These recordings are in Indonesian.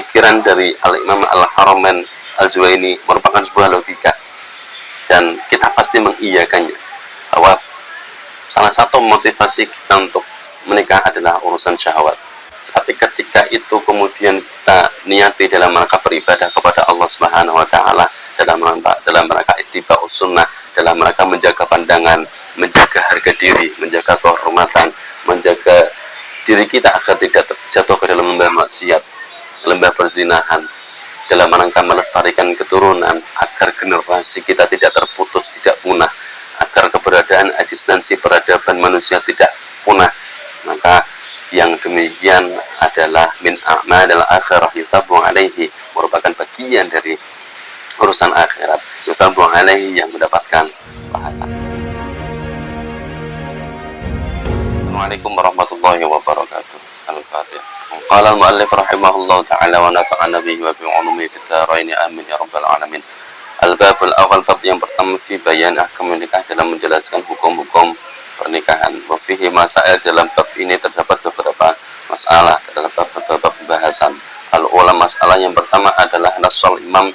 pemikiran dari Al-Imam Al-Haramain Al-Juwaini merupakan sebuah logika, dan kita pasti mengiyakannya, bahwa salah satu motivasi kita untuk menikah adalah urusan syahwat. Tapi ketika itu kemudian kita niati dalam rangka beribadah kepada Allah Subhanahu wa taala, dalam rangka ittiba'us sunnah, dalam rangka menjaga pandangan, menjaga harga diri, menjaga kehormatan, menjaga diri kita agar tidak jatuh ke dalam lembah maksiat, lembah perzinahan, dalam rangka melestarikan keturunan agar generasi kita tidak terputus, tidak punah, agar keberadaan eksistensi peradaban manusia tidak punah, maka yang demikian adalah min a'malil akhirah yusabu alaihi, merupakan bagian dari urusan akhirat, yusabu alaihi, yang mendapatkan pahala. Assalamualaikum warahmatullahi wabarakatuh. Al-Fatihah. Qala al-muallif rahimahullah ta'ala wa nafa'ana bihi wa bi'ulumihi fid dharain amin ya rabbal alamin. Al-babul awal, bab yang pertama, fi bayan ahkam nikah, dalam menjelaskan hukum-hukum pernikahan. Wa fihi masail, dalam bab ini terdapat beberapa masalah, terdapat beberapa pembahasan. Al-ula, masalah yang pertama adalah nasul imam,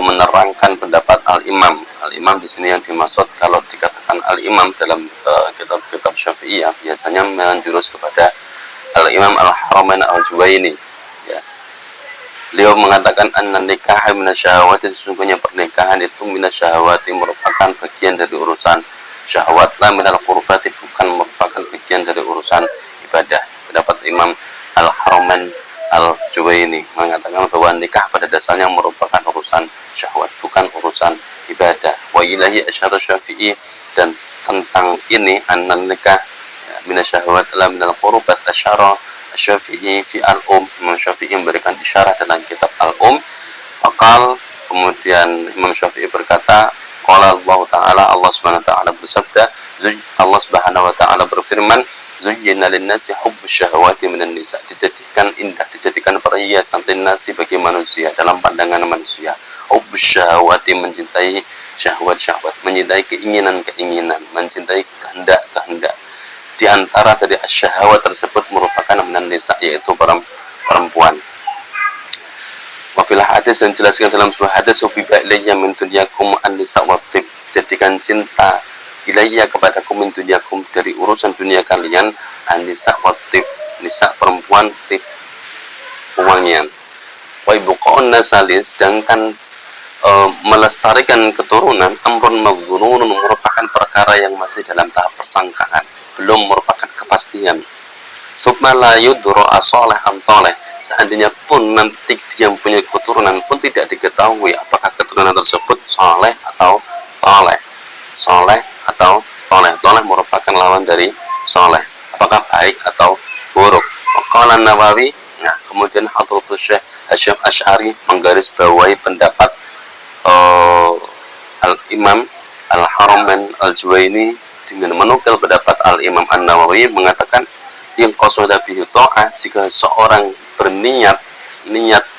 menerangkan pendapat al-imam. Al-imam di sini yang dimaksud, kalau dikatakan al-imam dalam kitab-kitab Syafi'iyah, biasanya menjurus kepada al-imam Al-Haramain Al-Juwaini, ya. Beliau mengatakan anna nikah minasyahawati, sesungguhnya pernikahan itu minasyahawati, merupakan bagian dari urusan syahwat, la minal qurbati, bukan merupakan bagian dari urusan ibadah. Pendapat Imam Al-Haramain Al-Juwaini mengatakan bahwa nikah pada dasarnya merupakan urusan syahwat, bukan urusan ibadah. Wa ilahi asyara Syafi'i, dan tentang ini anna nikah minasyahawat la minal qurbat asyara Syafi'i fi al-um. Imam Syafi'i memberikan isyarat dalam kitab al-um. Faqal, kemudian Imam Syafi'i berkata, qala Allah Ta'ala, Allah Subhanahu wa taala bersabda, Allah Subhanahu wa taala berfirman, zuyyina lin-nasi hubbus syahawati minan nisa, dijadikan indah, dijadikan perhiasan lin-nasi, bagi manusia, dalam pandangan manusia. Hubbus syahawati, mencintai syahwat-syahwat, mencintai keinginan-keinginan, mencintai kehendak-kehendak. Di antara dari syahwat tersebut merupakan minan nisa, yaitu perempuan. Wafilah hadis, dan jelaskan dalam sebuah hadis, ubiba ilayya min dunyakum an-nisa wa tib, jadikan cinta ilayya kepadaku min dunyakum, dari urusan dunia kalian, an-nisa wa tib, nisa perempuan, tib wangian. Wa ibqa'un nasali, sedangkan melestarikan keturunan, amrun madzunun, merupakan perkara yang masih dalam tahap persangkaan, belum merupakan kepastian. Tsumma la yudra asalih am talih, seandainya pun nanti dia punya keturunan pun tidak diketahui apakah keturunan tersebut soleh atau toleh. Soleh atau toleh. Toleh merupakan lawan dari soleh, apakah baik atau buruk. Qala Nawawi, nah kemudian Hadratus Syekh Hasyim Asy'ari menggarisbawahi pendapat Al-Imam Al-Haramain Al-Juwaini dengan menukil pendapat Al-Imam An-Nawawi, mengatakan yang qasada bihi ta'ah, jika seorang berniat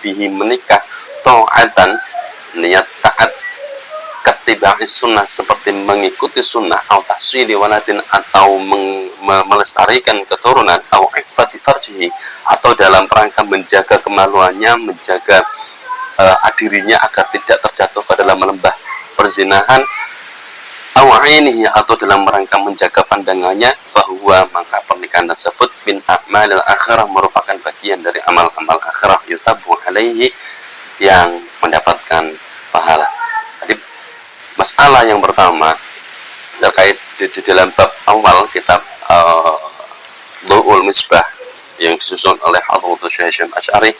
bihi menikah, ta'atan, niat taat, katiba'is sunnah, seperti mengikuti sunnah, atau tahsili waladin, atau melestarikan keturunan, atau iffati farjihi, atau dalam rangka menjaga kemaluannya, menjaga dirinya agar tidak terjatuh ke dalam lembah perzinahan, awa'inihi, atau dalam rangka menjaga pandangannya, bahwa maka pernikahan tersebut min a'malil akhirah, merupakan bagian dari amal-amal akhirah, yusabu alaihi, yang mendapatkan pahala. Jadi masalah yang pertama terkait di dalam bab awal kitab Dhu'ul Misbah yang disusun oleh Hadratus Syekh Hasyim Asy'ari,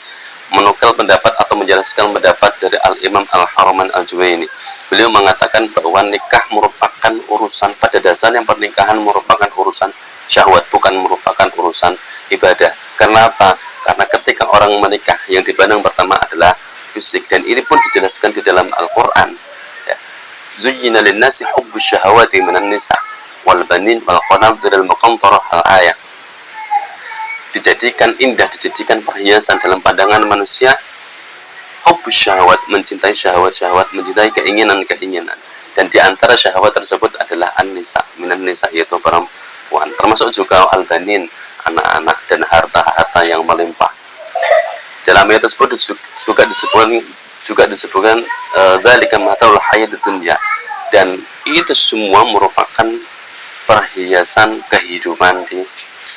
menukil pendapat atau menjelaskan pendapat dari Al-Imam Al-Haramain Al-Juwaini. Beliau mengatakan bahwa nikah merupakan urusan, pada dasarnya pernikahan merupakan urusan syahwat, bukan merupakan urusan ibadah. Karena apa? Karena ketika orang menikah, yang dipandang pertama adalah fisik, dan ini pun dijelaskan di dalam Al-Quran, ya. Zuyyina lin-nasi hubbus syahawati minan nisa wal banin wal qanatiril muqantarah, al-ayah. Dijadikan indah, dijadikan perhiasan dalam pandangan manusia, hubbus syahwat, mencintai syahwat-syahwat, mencintai keinginan-keinginan. Dan di antara syahwat tersebut adalah an-nisa, minan nisa, yaitu perempuan, termasuk juga al-banin, anak-anak, dan harta-harta yang melimpah. Dalam ayat tersebut juga disebutkan dzalika mataul hayatid dunya, dan itu semua merupakan perhiasan kehidupan di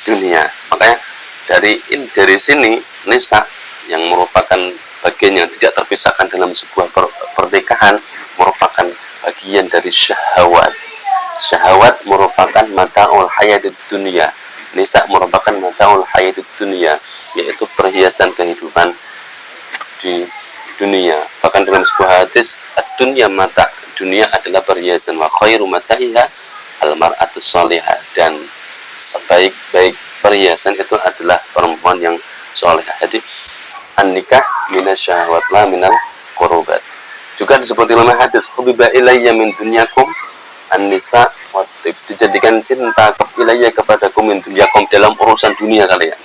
dunia. Makanya dari sini nisa yang merupakan bagian yang tidak terpisahkan dalam sebuah pernikahan merupakan bagian dari syahwat. Syahwat merupakan mataul hayatid dunia. Nisa merupakan mataul hayatid dunia, yaitu perhiasan kehidupan di dunia. Bahkan dalam sebuah hadis, ad-dunya mata, dunia adalah perhiasan, wa khairu mata'iha al-mar'atus salihah, dan sebaik-baik perhiasan itu adalah perempuan yang salihah. Jadi an-nikah minasyahwat la minal qurubat. Juga disebut dalam hadis, hubiba ilayya min dunyakum an-nisa wa tib, dijadikan cinta ilayya kepadaku min dunyakum, dalam urusan dunia kalian.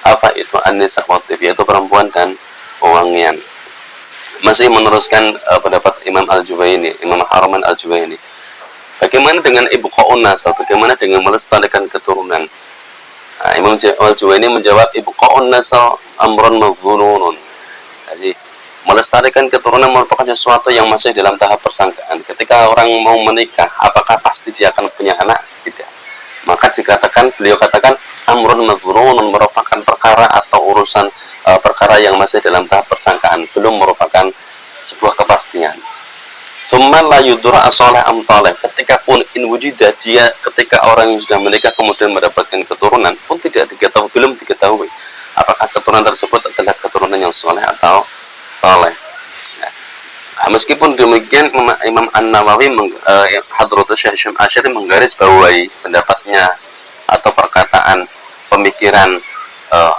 Apa itu an-nisa wa tib? Yaitu perempuan dan wangian. Masih meneruskan pendapat Imam Al-Juwayni, Imam Harman Al-Juwayni. Bagaimana dengan ibqa'un nasab? Bagaimana dengan melestarikan keturunan? Nah, Imam Al-Juwayni menjawab, ibqa'un nasab amrun mafdhunun. Jadi melestarikan keturunan merupakan sesuatu yang masih dalam tahap persangkaan. Ketika orang mau menikah, apakah pasti dia akan punya anak? Tidak. Maka beliau katakan amrun mafdhunun, merupakan perkara atau urusan perkara yang masih dalam tahap persangkaan, belum merupakan sebuah kepastian. Tsumma la yudra asalih am talih, ketika pun in wujida, dia ketika orang yang sudah menikah kemudian mendapatkan keturunan pun belum diketahui apakah keturunan tersebut adalah keturunan yang soleh atau talih. Nah, meskipun demikian Imam An-Nawawi Hadratus Syekh Hisham Asy'ari menggaris bawahi pendapatnya atau perkataan pemikiran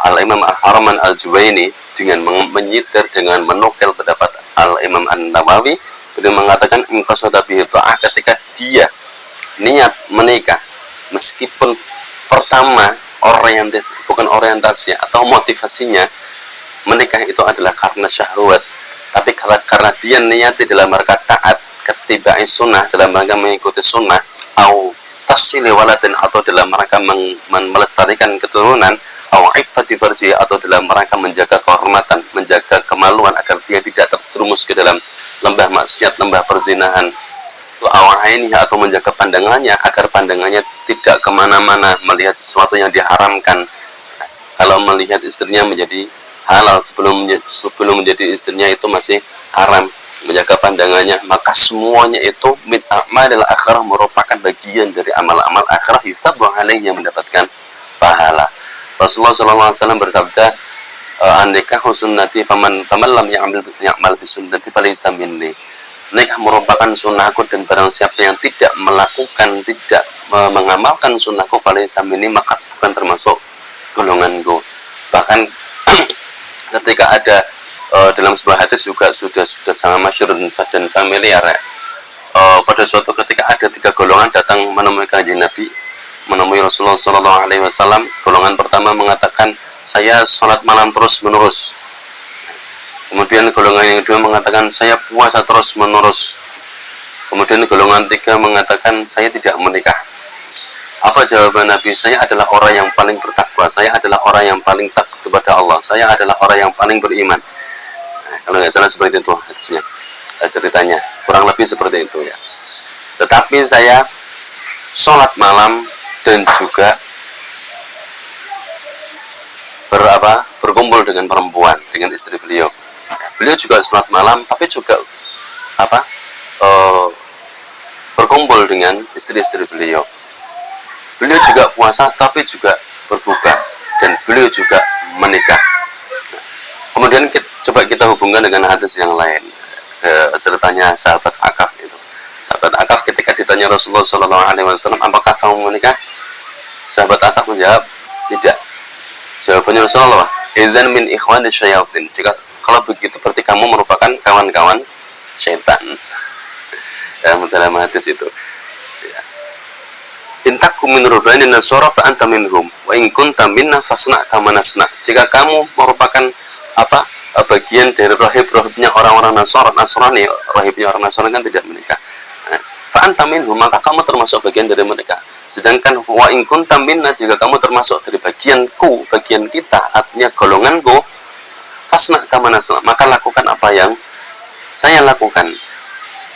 Al-Imam Al-Harman Al-Juwayni dengan menyitir, dengan menukil pendapat Al-Imam An-Nawawi. Beliau mengatakan inqasada bihi ta'ah, ketika dia niat menikah meskipun pertama bukan orientasi atau motivasinya menikah itu adalah karena syahwat, tapi karena dia niati dalam rangka taat, kettiba'i sunnah, dalam rangka mengikuti sunnah, au tasili waladin, atau dalam rangka melestarikan keturunan, au iffati farji, atau dalam rangka menjaga kehormatan, menjaga kemaluan agar dia tidak terjerumus ke dalam lembah maksiat, lembah perzinahan, atau menjaga pandangannya agar pandangannya tidak kemana-mana melihat sesuatu yang diharamkan. Kalau melihat istrinya menjadi halal, sebelum menjadi istrinya itu masih haram, menjaga pandangannya, maka semuanya itu min a'malil akhirah, merupakan bagian dari amal-amal akhirah, hisabu alaihi, yang mendapatkan pahala. Rasulullah SAW bersabda, an-nikahu sunnati faman lam ya'mal bi sunnati falaysa minni. Nikah merupakan sunnahku, dan barang siapa yang tidak mengamalkan sunnahku, falaysa minni, maka bukan termasuk golonganku. Bahkan ketika ada dalam sebuah hadis juga sudah sangat masyhur dan familiar ya. Pada suatu ketika ada 3 golongan datang menemui Kanjeng Nabi, menemui Rasulullah SAW. Golongan pertama mengatakan, saya sholat malam terus menerus. Kemudian golongan yang kedua mengatakan, saya puasa terus menerus. Kemudian golongan ketiga mengatakan, saya tidak menikah. Apa jawaban Nabi? Saya adalah orang yang paling bertakwa, saya adalah orang yang paling takut kepada Allah, saya adalah orang yang paling beriman. Nah, kalau nggak salah seperti itu hadisnya, ceritanya kurang lebih seperti itu ya. Tetapi saya sholat malam dan juga berkumpul dengan perempuan, dengan istri beliau. Beliau juga sholat malam, tapi juga berkumpul dengan istri-istri beliau. Beliau juga puasa, tapi juga berbuka, dan beliau juga menikah. Kemudian coba kita hubungkan dengan hadis yang lain, ceritanya sahabat Akaf itu. Sahabat Akaf ketika ditanya Rasulullah SAW, apakah kamu menikah? Sahabat Akaf menjawab, tidak. Jawabannya Rasulullah, idzan min ikhwani syayatin. Kalau begitu berarti kamu merupakan kawan-kawan syaitan. Dalam hadis itu. Ya. Intakum min rubani nasara fa anta minhum wa in kunta minna fasna kama nasna. Jika kamu merupakan bagian dari rahib-rahibnya orang-orang Nasrani, rahibnya orang Nasrani kan tidak menikah. Fa anta minhum, maka kamu termasuk bagian dari mereka. Sedangkan wa in kuntam minna, jika kamu termasuk dari bagian kita, artinya golonganku, fasna kama nasna, maka lakukan apa yang saya lakukan.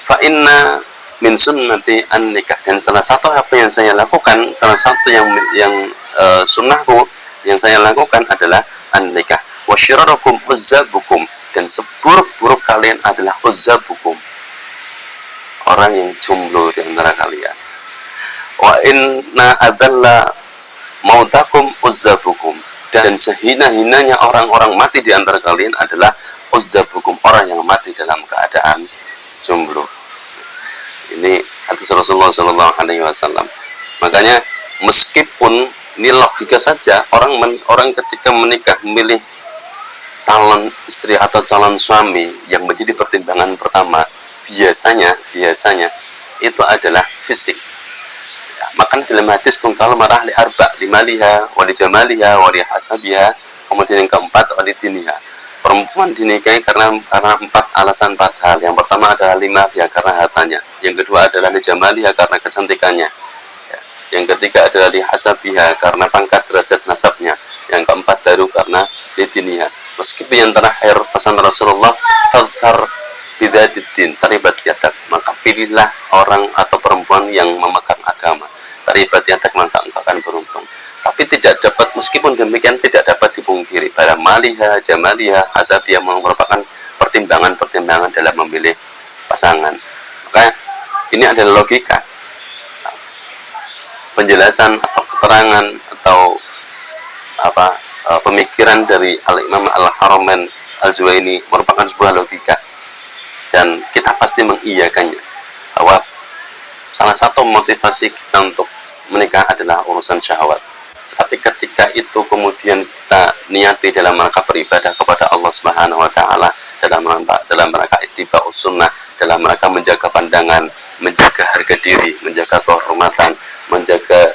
Fa inna min sunnati an nikah, dan salah satu apa yang saya lakukan, salah satu sunnahku yang saya lakukan adalah an nikah. Wa syirarukum uzzabukum, dan seburuk-buruk kalian adalah uzzabukum, orang yang jomblo di antara kalian. Wa inna adzalla mautakum uzzabukum, dan sehina-hinanya orang-orang mati di antara kalian adalah uzzabukum, orang yang mati dalam keadaan jomblo. Ini hadis Rasulullah SAW. Makanya meskipun ini logika saja, orang ketika menikah memilih calon istri atau calon suami, yang menjadi pertimbangan pertama biasanya itu adalah fisik. Maka dalam hadis tungkal marah li arba, limaliha, wali jamaliha, wali hasabiha, kemudian yang keempat wali diniha. Perempuan dinikahi karena 4 alasan, 4 hal. Yang pertama adalah lima, ya karena hartanya. Yang kedua adalah li jamaliha, karena kecantikannya. Yang ketiga adalah li hasabiha, karena pangkat derajat nasabnya. Yang keempat baru karena li diniha. Meskipun yang terakhir pesan Rasulullah, fadhar bidzatiddin taribat yadak, maka pilihlah orang atau perempuan yang memegang agama. Taribat yadak, maka engkau akan beruntung. Tapi tidak dapat, meskipun demikian tidak dapat dipungkiri pada maliha, jamaliha, hasabiyah merupakan pertimbangan-pertimbangan dalam memilih pasangan. Maka ini adalah logika, penjelasan atau keterangan atau pemikiran dari Al-Imam Al-Haramain Al-Juwaini merupakan sebuah logika, dan kita pasti mengiyakannya, bahwa salah satu motivasi kita untuk menikah adalah urusan syahwat. Tapi ketika itu kemudian kita niati dalam rangka beribadah kepada Allah Subhanahu wa taala, dalam rangka ittiba'us sunnah, dalam rangka menjaga pandangan, menjaga harga diri, menjaga kehormatan, menjaga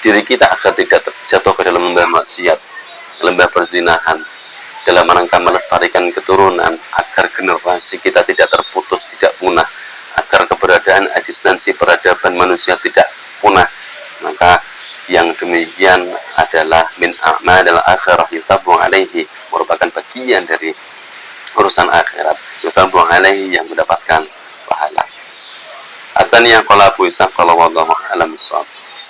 diri kita agar tidak terjatuh ke dalam lembah maksiat, lembah perzinahan, dalam rangka melestarikan keturunan agar generasi kita tidak terputus, tidak punah, agar keberadaan eksistensi peradaban manusia tidak punah. Maka yang demikian adalah min a'malil akhirah yusabu alaihi, merupakan bagian dari urusan akhirat, yusabu alaihi, yang mendapatkan pahala. Atsaniyah qala Abu Ishaq qala wallahu a'lam bissawab.